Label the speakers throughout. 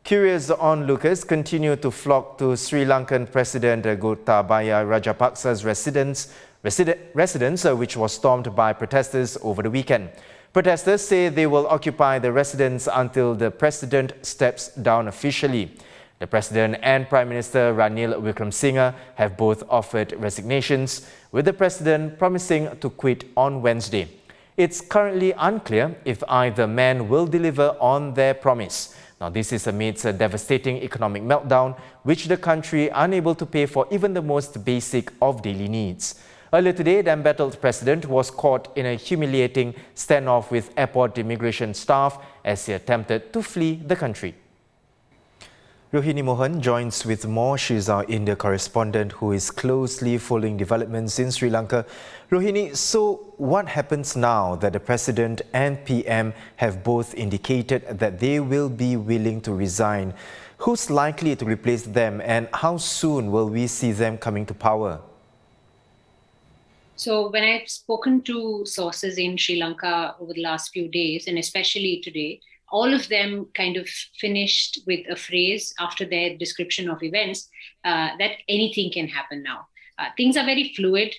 Speaker 1: Curious onlookers continue to flock to Sri Lankan President Gotabaya Rajapaksa's residence, which was stormed by protesters over the weekend. Protesters say they will occupy the residence until the president steps down officially. The president and Prime Minister Ranil Wickremesinghe have both offered resignations, with the president promising to quit on Wednesday. It's currently unclear if either man will deliver on their promise. Now, this is amidst a devastating economic meltdown, which the country unable to pay for even the most basic of daily needs. Earlier today, the embattled president was caught in a humiliating standoff with airport immigration staff as he attempted to flee the country. Rohini Mohan joins with more. She's our India correspondent who is closely following developments in Sri Lanka. Rohini, so what happens now that the President and PM have both indicated that they will be willing to resign? Who's likely to replace them, and how soon will we see them coming to power?
Speaker 2: So when I've spoken to sources in Sri Lanka over the last few days, and especially today, all of them kind of finished with a phrase after their description of events that anything can happen now. Things are very fluid.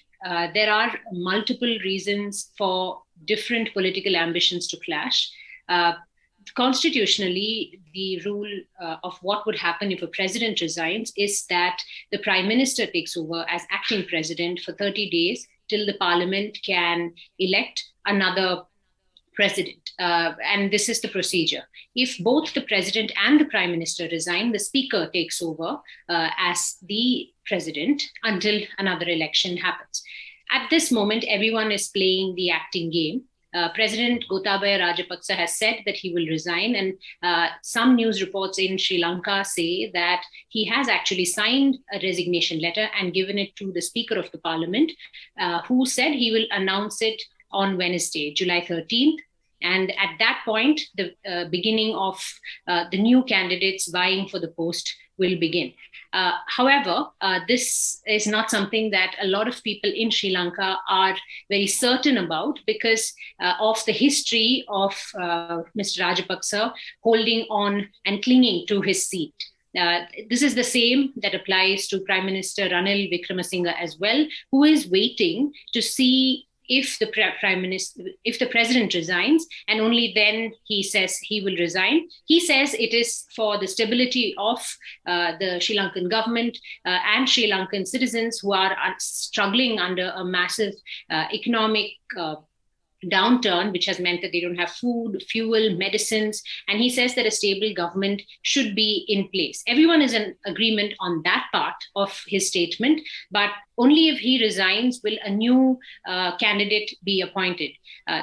Speaker 2: There are multiple reasons for different political ambitions to clash. Constitutionally, the rule of what would happen if a president resigns is that the prime minister takes over as acting president for 30 days till the parliament can elect another president. And this is the procedure. If both the president and the prime minister resign, the speaker takes over as the president until another election happens. At this moment, everyone is playing the acting game. President Gotabaya Rajapaksa has said that he will resign, and some news reports in Sri Lanka say that he has actually signed a resignation letter and given it to the Speaker of the Parliament, who said he will announce it on Wednesday, July 13th. And at that point, the beginning of the new candidates vying for the post will begin. However, this is not something that a lot of people in Sri Lanka are very certain about because of the history of Mr. Rajapaksa holding on and clinging to his seat. This is the same that applies to Prime Minister Ranil Wickremesinghe as well, who is waiting to see if the if the president resigns, and only then he says he will resign. He says it is for the stability of the Sri Lankan government and Sri Lankan citizens who are struggling under a massive economic downturn, which has meant that they don't have food, fuel, medicines. And he says that a stable government should be in place. Everyone is in agreement on that part of his statement, but only if he resigns will a new candidate be appointed.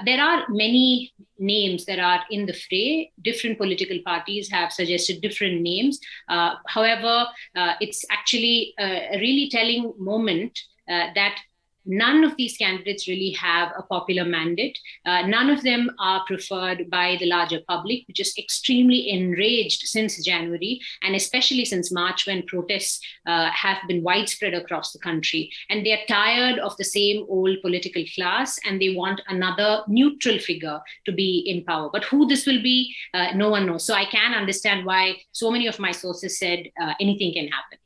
Speaker 2: There are many names that are in the fray. Different political parties have suggested different names. However, it's actually a really telling moment that none of these candidates really have a popular mandate. None of them are preferred by the larger public, which is extremely enraged since January, and especially since March, when protests have been widespread across the country. And they are tired of the same old political class, and they want another neutral figure to be in power. But who this will be, no one knows. So I can understand why so many of my sources said anything can happen.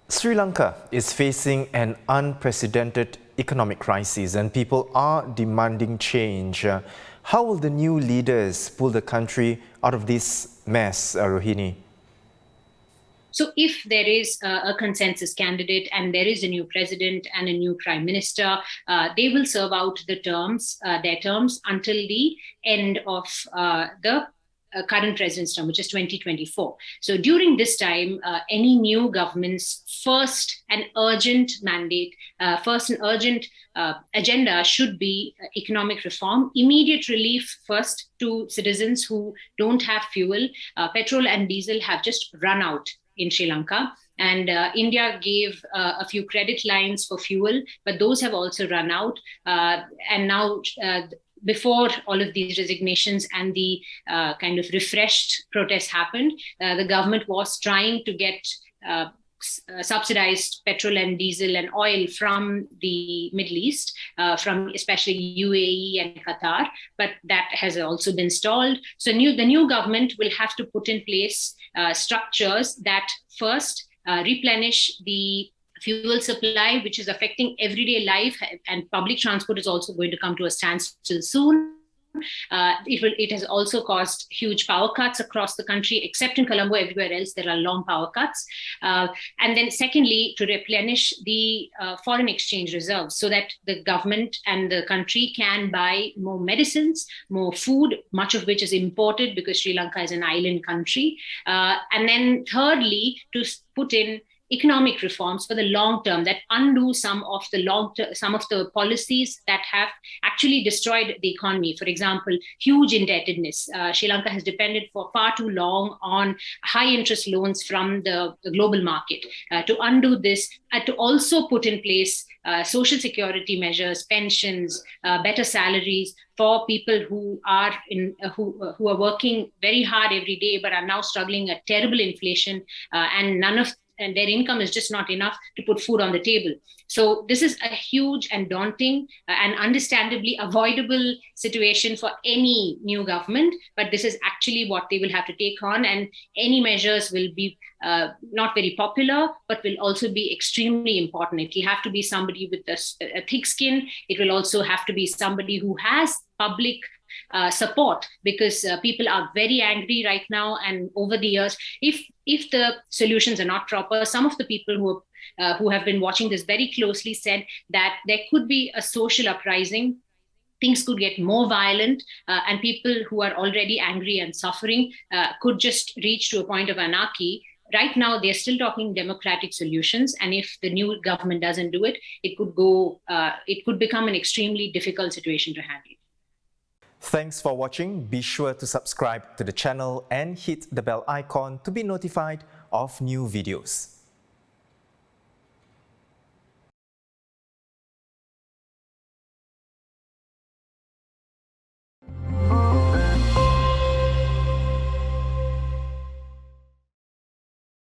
Speaker 1: Sri Lanka is facing an unprecedented economic crisis and people are demanding change. How will the new leaders pull the country out of this mess, Rohini?
Speaker 2: So if there is a consensus candidate and there is a new president and a new prime minister, they will serve out their terms until the end of the current president's term, which is 2024. So during this time, any new government's first and urgent mandate, agenda should be economic reform, immediate relief first to citizens who don't have fuel. Petrol and diesel have just run out in Sri Lanka. And India gave a few credit lines for fuel, but those have also run out. And now, before all of these resignations and the kind of refreshed protests happened, the government was trying to get subsidized petrol and diesel and oil from the Middle East, from especially UAE and Qatar, but that has also been stalled. So the new government will have to put in place structures that first replenish the fuel supply, which is affecting everyday life, and public transport is also going to come to a standstill soon. It has also caused huge power cuts across the country, except in Colombo. Everywhere else, there are long power cuts. And then secondly, to replenish the foreign exchange reserves so that the government and the country can buy more medicines, more food, much of which is imported because Sri Lanka is an island country. And then thirdly, to put in economic reforms for the long term that undo some of the policies that have actually destroyed the economy. For example, huge indebtedness. Sri Lanka has depended for far too long on high interest loans from the global market. To undo this, to also put in place social security measures, pensions, better salaries for people who are who are working very hard every day but are now struggling at terrible inflation, and their income is just not enough to put food on the table. So this is a huge and daunting and understandably avoidable situation for any new government, but this is actually what they will have to take on, and any measures will be not very popular, but will also be extremely important. It will have to be somebody with a thick skin. It will also have to be somebody who has public support, because people are very angry right now, and over the years, if the solutions are not proper, some of the people who have been watching this very closely said that there could be a social uprising. Things could get more violent, and people who are already angry and suffering could just reach to a point of anarchy. Right now, they're still talking democratic solutions, and if the new government doesn't do it, it could become an extremely difficult situation to handle.
Speaker 1: Thanks for watching. Be sure to subscribe to the channel and hit the bell icon to be notified of new videos.